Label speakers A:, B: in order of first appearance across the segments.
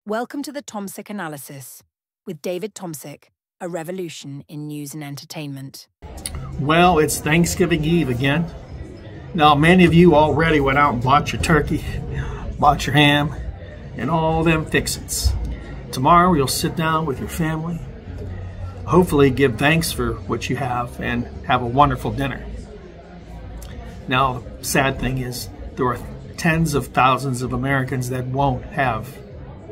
A: Welcome to the Tomsic Analysis with David Tomsic, a revolution in news and entertainment.
B: Well, it's Thanksgiving Eve again. Now, many of you already went out and bought your turkey, bought your ham, and all them fixins. Tomorrow, you'll sit down with your family, hopefully give thanks for what you have, and have a wonderful dinner. Now, the sad thing is, there are tens of thousands of Americans that won't have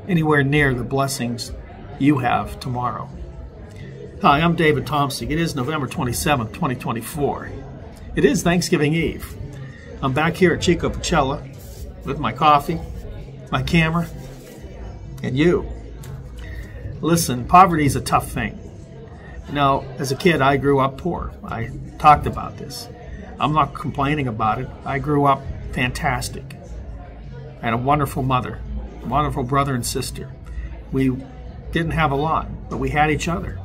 B: anywhere near the blessings you have tomorrow. Hi, I'm David Tomsic. It is November 27th, 2024. It is Thanksgiving Eve. I'm back here at Chico Pacella with my coffee, my camera, and you. Listen, poverty is a tough thing. You know, as a kid, I grew up poor. I talked about this. I'm not complaining about it. I grew up fantastic. I had a wonderful mother, a wonderful brother and sister. We didn't have a lot, but we had each other.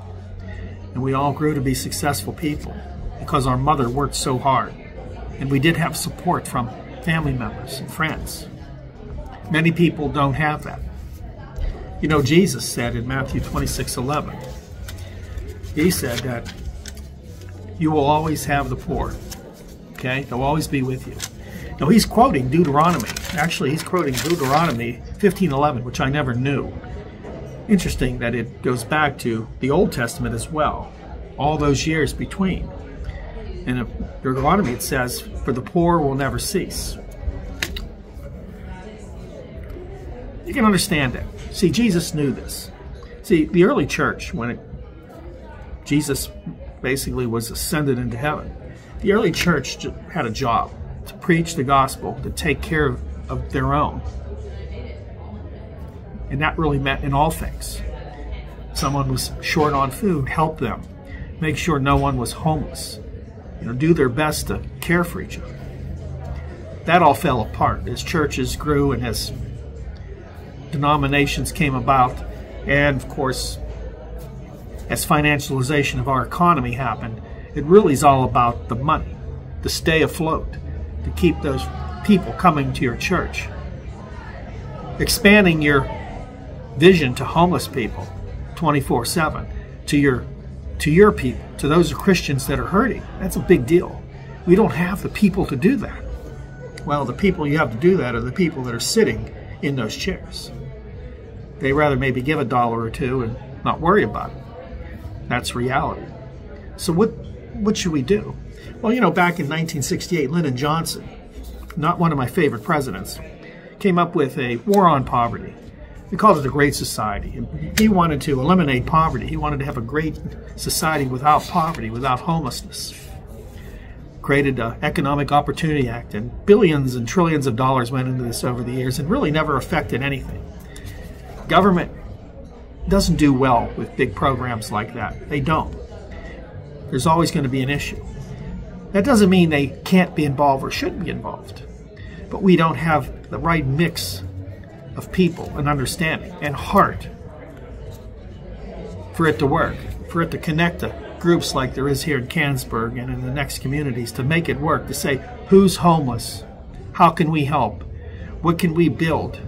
B: And we all grew to be successful people because our mother worked so hard. And we did have support from family members and friends. Many people don't have that. You know, Jesus said in Matthew 26:11, he said that you will always have the poor, okay? They'll always be with you. Now, he's quoting Deuteronomy. Actually, he's quoting Deuteronomy 15:11, which I never knew. Interesting that it goes back to the Old Testament as well, all those years between. In Deuteronomy, it says, "For the poor will never cease." You can understand that. See, Jesus knew this. See, the early church, when Jesus basically was ascended into heaven, the early church had a job to preach the gospel, to take care of their own. And that really meant in all things. Someone was short on food, help them. Make sure no one was homeless. You know, do their best to care for each other. That all fell apart as churches grew and as denominations came about. And of course, as financialization of our economy happened, it really is all about the money, to stay afloat, to keep those people coming to your church. Expanding your vision to homeless people 24/7, to your people, to those Christians that are hurting. That's a big deal. We don't have the people to do that. Well, the people you have to do that are the people that are sitting in those chairs. They rather maybe give $1 or $2 and not worry about it. That's reality. So what should we do? Well, you know, back in 1968, Lyndon Johnson, not one of my favorite presidents, came up with a war on poverty. We called it the Great Society. He wanted to eliminate poverty. He wanted to have a great society without poverty, without homelessness. Created an Economic Opportunity Act, and billions and trillions of dollars went into this over the years and really never affected anything. Government doesn't do well with big programs like that. They don't. There's always going to be an issue. That doesn't mean they can't be involved or shouldn't be involved. But we don't have the right mix of people and understanding and heart for it to work, for it to connect to groups like there is here in Canonsburg and in the next communities, to make it work, to say, who's homeless? How can we help? What can we build?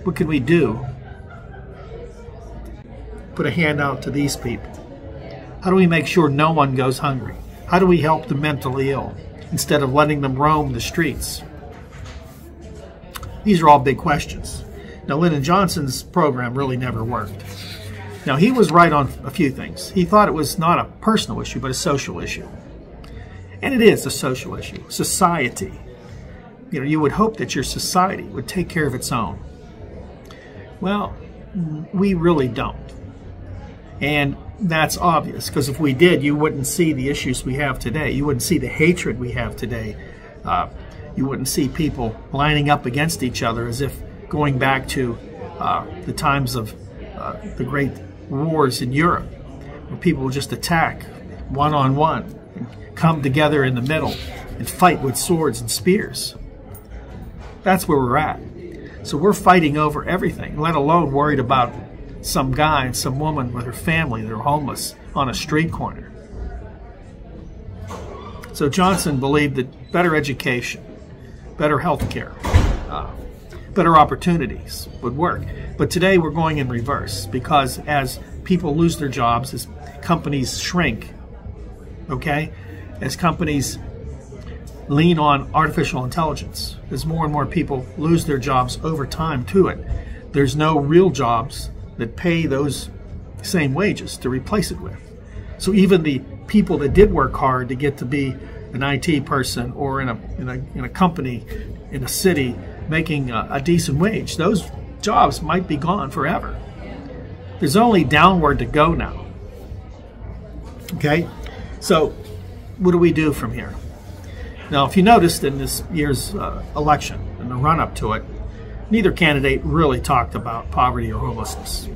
B: What can we do? Put a hand out to these people. How do we make sure no one goes hungry? How do we help the mentally ill instead of letting them roam the streets? These are all big questions. Now, Lyndon Johnson's program really never worked. Now, he was right on a few things. He thought it was not a personal issue, but a social issue. And it is a social issue. Society. You know, you would hope that your society would take care of its own. Well, we really don't. And that's obvious, because if we did, you wouldn't see the issues we have today. You wouldn't see the hatred we have today. You wouldn't see people lining up against each other as if going back to the times of the great wars in Europe, where people would just attack one-on-one and come together in the middle and fight with swords and spears. That's where we're at. So we're fighting over everything, let alone worried about some guy and some woman with her family that are homeless on a street corner. So Johnson believed that better education, better health care, better opportunities would work. But today we're going in reverse, because as people lose their jobs, as companies shrink, okay, as companies lean on artificial intelligence, as more and more people lose their jobs over time to it, there's no real jobs that pay those same wages to replace it with. So even the people that did work hard to get to be an IT person or in a company in a city making a decent wage, those jobs might be gone forever. There's only downward to go now. Okay, so what do we do from here? Now, if you noticed in this year's election and the run-up to it, neither candidate really talked about poverty or homelessness.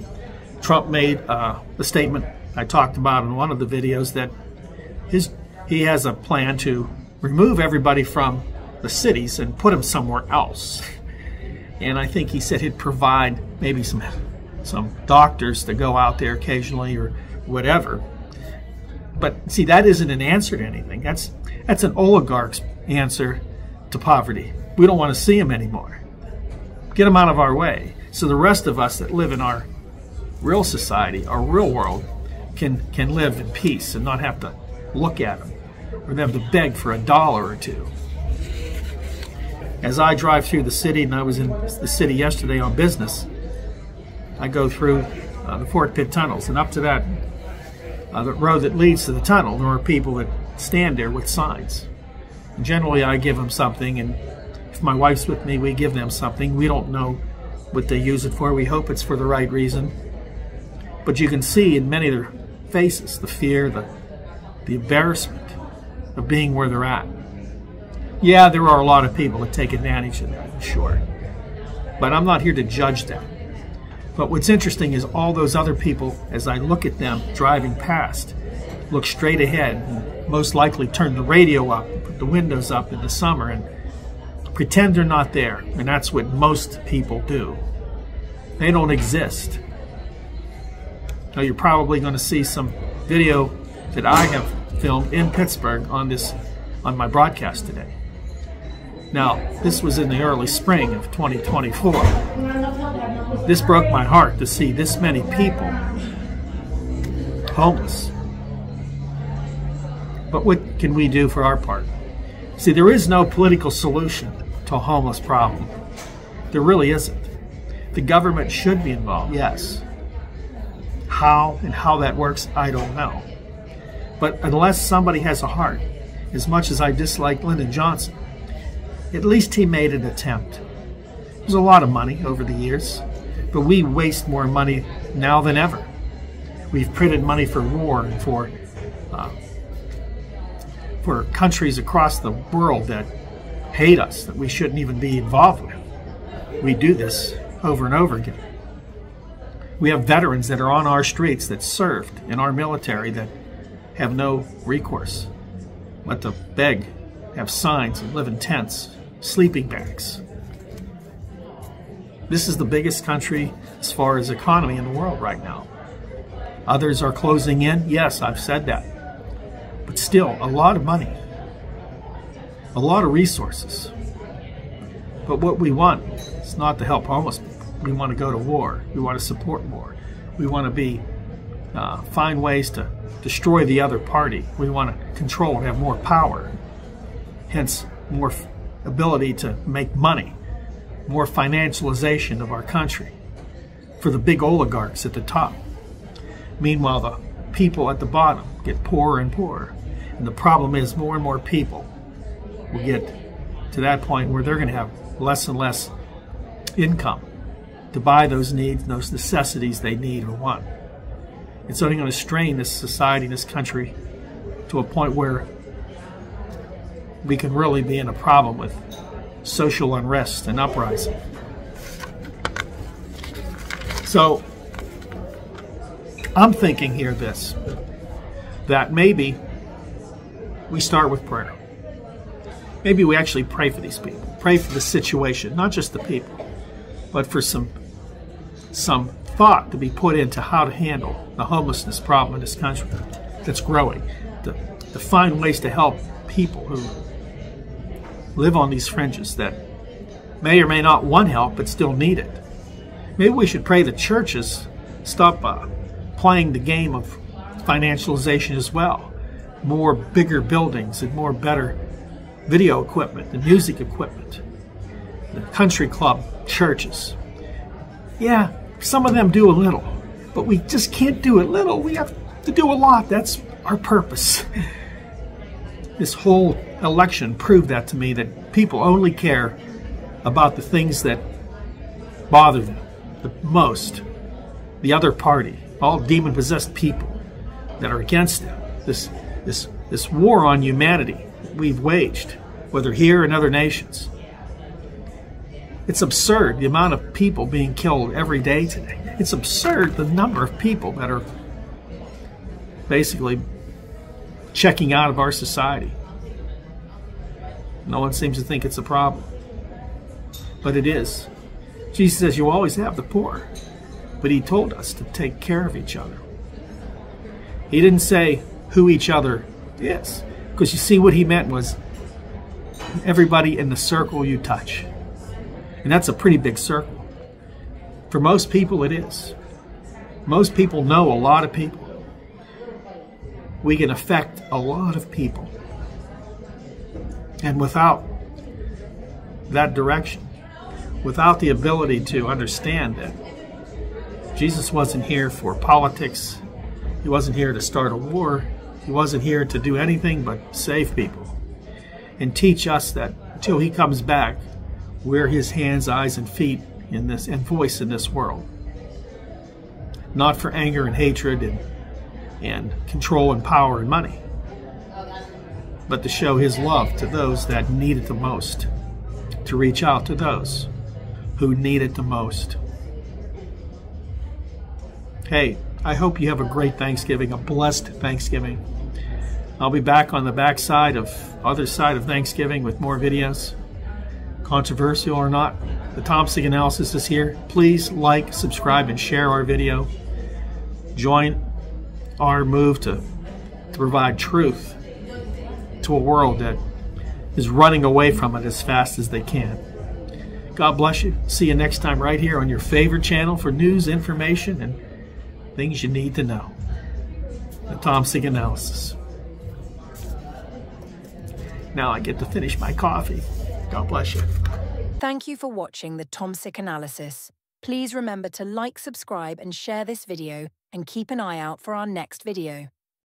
B: Trump made the statement I talked about in one of the videos that he has a plan to remove everybody from the cities and put them somewhere else. And I think he said he'd provide maybe some doctors to go out there occasionally or whatever. But see, that isn't an answer to anything. That's an oligarch's answer to poverty. We don't want to see them anymore. Get them out of our way, so the rest of us that live in our real society, our real world, can live in peace and not have to look at them or have to beg for $1 or $2. As I drive through the city, and I was in the city yesterday on business, I go through the Fort Pitt tunnels, and up to that the road that leads to the tunnel, there are people that stand there with signs. And generally, I give them something, and if my wife's with me, we give them something. We don't know what they use it for. We hope it's for the right reason. But you can see in many of their faces the fear, the embarrassment of being where they're at. Yeah, there are a lot of people that take advantage of that, sure. But I'm not here to judge them. But what's interesting is all those other people, as I look at them driving past, look straight ahead and most likely turn the radio up, put the windows up in the summer, and pretend they're not there. And that's what most people do. They don't exist. Now, you're probably going to see some video that I have filmed in Pittsburgh on my broadcast today. Now, this was in the early spring of 2024. This broke my heart to see this many people homeless. But what can we do for our part? See, there is no political solution to a homeless problem. There really isn't. The government should be involved, yes. How and how that works, I don't know. But unless somebody has a heart, as much as I dislike Lyndon Johnson, at least he made an attempt. There's a lot of money over the years, but we waste more money now than ever. We've printed money for war and for countries across the world that hate us, that we shouldn't even be involved with. We do this over and over again. We have veterans that are on our streets that served in our military that have no recourse but to beg, have signs, and live in tents, sleeping bags. This is the biggest country as far as economy in the world right now. Others are closing in. Yes, I've said that. But still, a lot of money, a lot of resources. But what we want is not to help homeless people. We want to go to war. We want to support war. We want to find ways to destroy the other party. We want to control and have more power. Hence, more ability to make money, more financialization of our country for the big oligarchs at the top. Meanwhile, the people at the bottom get poorer and poorer. And the problem is more and more people will get to that point where they're going to have less and less income to buy those needs, those necessities they need or want. It's only going to strain this society, this country, to a point where we can really be in a problem with social unrest and uprising. So I'm thinking here that maybe we start with prayer. Maybe we actually pray for these people, pray for the situation, not just the people, but for some thought to be put into how to handle the homelessness problem in this country that's growing, to find ways to help people who live on these fringes that may or may not want help but still need it. Maybe we should pray that churches stop playing the game of financialization as well. More bigger buildings and more better video equipment and music equipment. The country club churches. Yeah, some of them do a little, but we just can't do a little. We have to do a lot. That's our purpose. This whole election proved that to me, that people only care about the things that bother them the most. The other party, all demon-possessed people that are against them. This war on humanity that we've waged, whether here or in other nations. It's absurd the amount of people being killed every day today. It's absurd the number of people that are basically checking out of our society. No one seems to think it's a problem, but it is. Jesus says you always have the poor, but he told us to take care of each other. He didn't say who each other is, because you see what he meant was everybody in the circle you touch. And that's a pretty big circle. For most people it is. Most people know a lot of people. We can affect a lot of people. And without that direction, without the ability to understand that Jesus wasn't here for politics, he wasn't here to start a war, he wasn't here to do anything but save people and teach us that until he comes back, we're his hands, eyes, and feet in this, and voice in this world. Not for anger and hatred and control and power and money, but to show his love to those that need it the most, to reach out to those who need it the most. Hey, I hope you have a great Thanksgiving, a blessed Thanksgiving. I'll be back on the other side of Thanksgiving with more videos. Controversial or not, the Tomsic Analysis is here. Please like, subscribe, and share our video. Join our move to provide truth to a world that is running away from it as fast as they can. God bless you. See you next time right here on your favorite channel for news, information, and things you need to know. The Tomsic Analysis. Now I get to finish my coffee. God bless you.
A: Thank you for watching the Tomsic Analysis. Please remember to like, subscribe, and share this video, and keep an eye out for our next video.